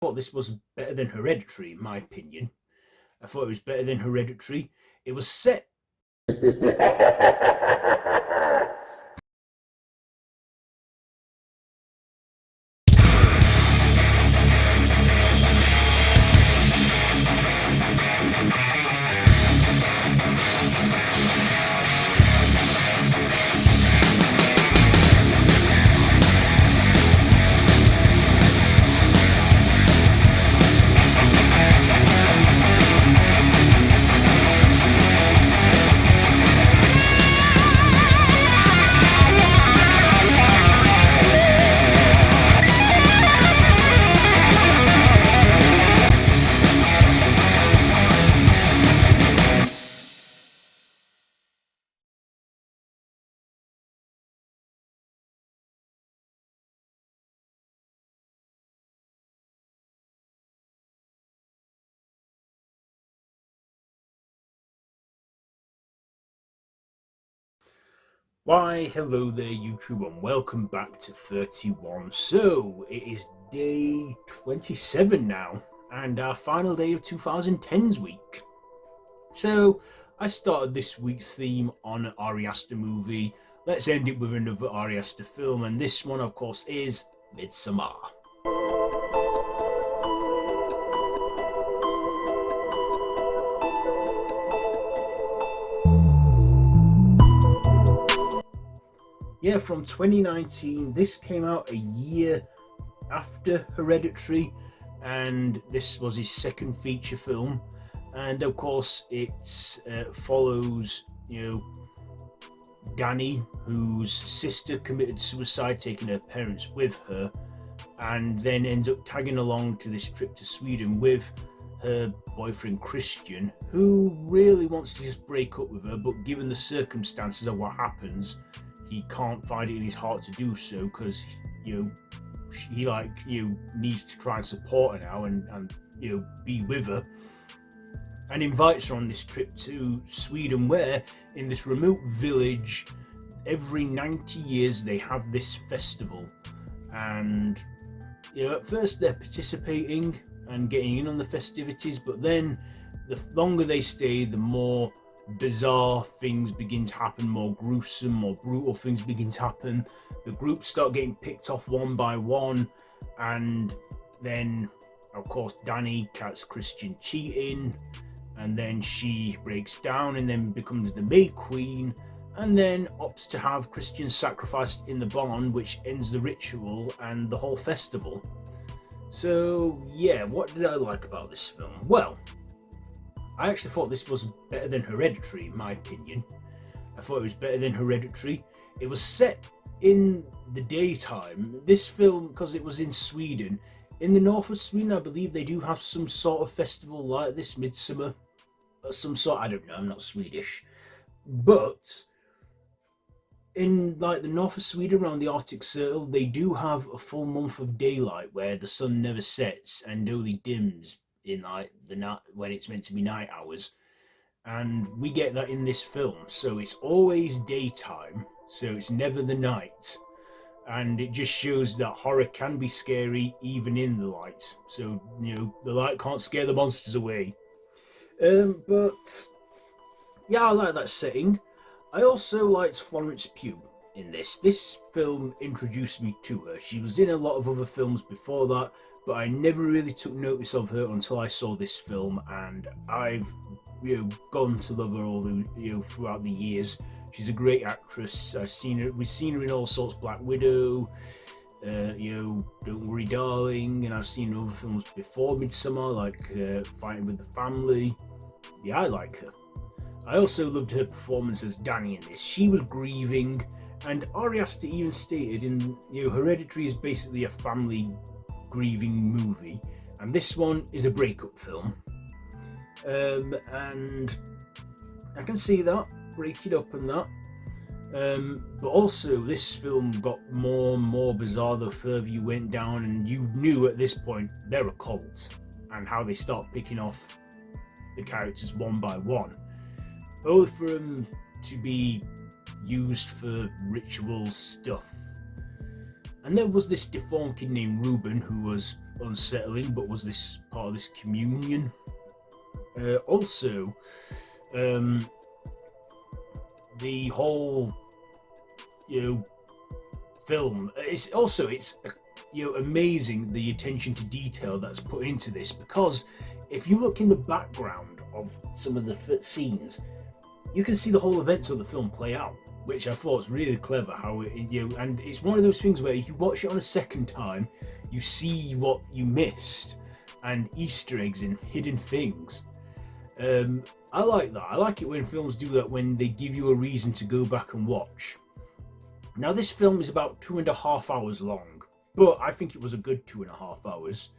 thought this was better than Hereditary, in my opinion. I thought it was better than Hereditary. It was set. Why, hello there, YouTube, and welcome back to 31. So, it is day 27 now, and our final day of 2010's week. So, I started this week's theme on an Ari Aster movie. Let's end it with another Ari Aster film, and this one, of course, is Midsommar. Yeah, from 2019. This came out a year after Hereditary, and this was his second feature film. And of course, it follows, Danny, whose sister committed suicide, taking her parents with her, and then ends up tagging along to this trip to Sweden with her boyfriend Christian, who really wants to just break up with her, but given the circumstances of what happens, he can't find it in his heart to do so because he needs to try and support her now and be with her, and invites her on this trip to Sweden, where in this remote village every 90 years they have this festival. And at first they're participating and getting in on the festivities, but then the longer they stay, the more bizarre things begin to happen, more gruesome, more brutal things begin to happen. The groups start getting picked off one by one, and then of course Danny catches Christian cheating, and then she breaks down and then becomes the May Queen, and then opts to have Christian sacrificed in the barn, which ends the ritual and the whole festival. So yeah, what did I like about this film? Well, I actually thought this was better than Hereditary, in my opinion. I thought it was better than Hereditary. It was set in the daytime. This film, because it was in Sweden, in the north of Sweden, I believe they do have some sort of festival like this, Midsommar, or some sort. I don't know. I'm not Swedish, but in like the north of Sweden, around the Arctic Circle, they do have a full month of daylight where the sun never sets and only dims in like the night when it's meant to be night hours, and we get that in this film. So it's always daytime, so it's never the night, and it just shows that horror can be scary even in the light. So the light can't scare the monsters away. But yeah, I like that setting. I also liked Florence Pugh in this. This film introduced me to her. She was in a lot of other films before that, but I never really took notice of her until I saw this film, and I've gone to love her all the throughout the years. She's a great actress. We've seen her in all sorts, Black Widow, Don't Worry Darling, and I've seen other films before Midsommar, like Fighting with the Family. Yeah, I like her. I also loved her performance as Danny in this. She was grieving, and Ari Aster even stated in Hereditary is basically a family grieving movie, and this one is a breakup film, and I can see that, break it up and that, but also this film got more and more bizarre the further you went down, and you knew at this point they're a cult, and how they start picking off the characters one by one, both for them to be used for ritual stuff. And there was this deformed kid named Ruben who was unsettling, but was this part of this communion? Also, the whole, film. It's amazing the attention to detail that's put into this, because if you look in the background of some of the scenes, you can see the whole events of the film play out, which I thought was really clever. How it, and it's one of those things where if you watch it on a second time, you see what you missed and Easter eggs and hidden things. I like that. I like it when films do that, when they give you a reason to go back and watch. Now, this film is about 2.5 hours long, but I think it was a good 2.5 hours.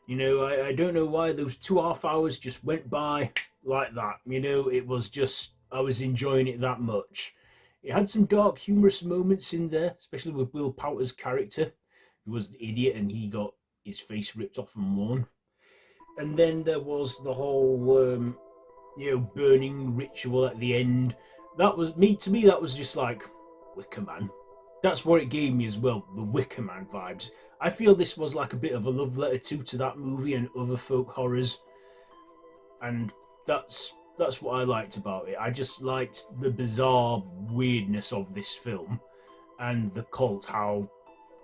I don't know why those 2.5 hours just went by like that. It was just, I was enjoying it that much. It had some dark, humorous moments in there, especially with Will Poulter's character, who was the idiot and he got his face ripped off and worn. And then there was the whole, burning ritual at the end. That was, to me, that was just like Wicker Man. That's what it gave me as well, the Wicker Man vibes. I feel this was like a bit of a love letter too to that movie and other folk horrors. And that's what I liked about it. I just liked the bizarre weirdness of this film and the cult, how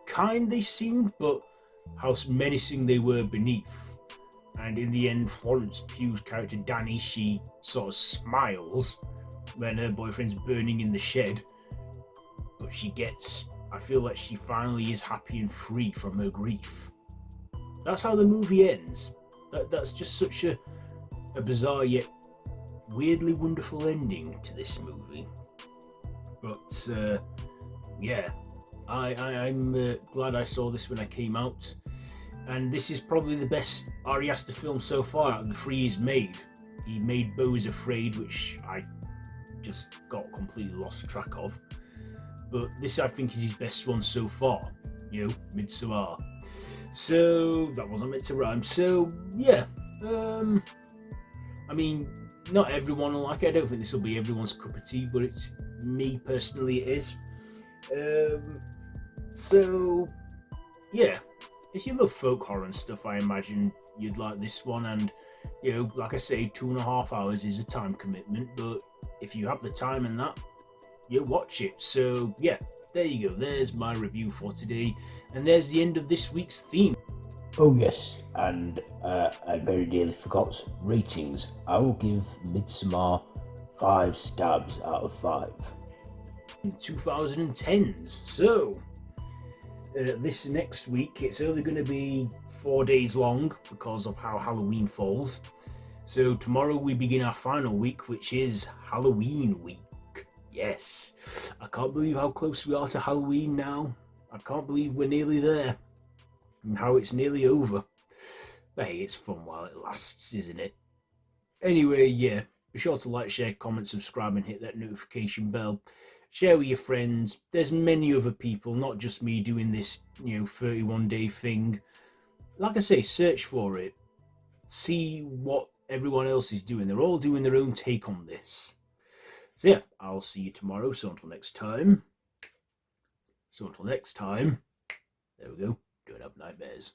kind they seemed, but how menacing they were beneath. And in the end, Florence Pugh's character Danny, she sort of smiles when her boyfriend's burning in the shed, but I feel like she finally is happy and free from her grief. That's how the movie ends. That's just such a bizarre yet weirdly wonderful ending to this movie. But yeah, I'm glad I saw this when I came out. And this is probably the best Ari Aster film so far out of the 3 he's made. He made Beau is Afraid, which I just got completely lost track of. But this, I think, is his best one so far. Midsommar. So, that wasn't meant to rhyme. So, yeah. I mean, not everyone will like it. I don't think this will be everyone's cup of tea, but it's me personally, it is. So, yeah. If you love folk horror and stuff, I imagine you'd like this one. And, like I say, 2.5 hours is a time commitment, but if you have the time and that, you watch it. So, yeah, there you go. There's my review for today. And there's the end of this week's theme. Oh, yes, and I very nearly forgot ratings. I will give Midsommar 5 stabs out of 5. 2010s. So, this next week, it's only going to be 4 days long because of how Halloween falls. So tomorrow we begin our final week, which is Halloween week. Yes, I can't believe how close we are to Halloween now. I can't believe we're nearly there and how it's nearly over. But hey, it's fun while it lasts, isn't it? Anyway, yeah, be sure to like, share, comment, subscribe and hit that notification bell. Share with your friends. There's many other people, not just me, doing this, 31-day thing. Like I say, search for it. See what everyone else is doing. They're all doing their own take on this. So yeah, I'll see you tomorrow. So until next time. There we go. Don't have nightmares.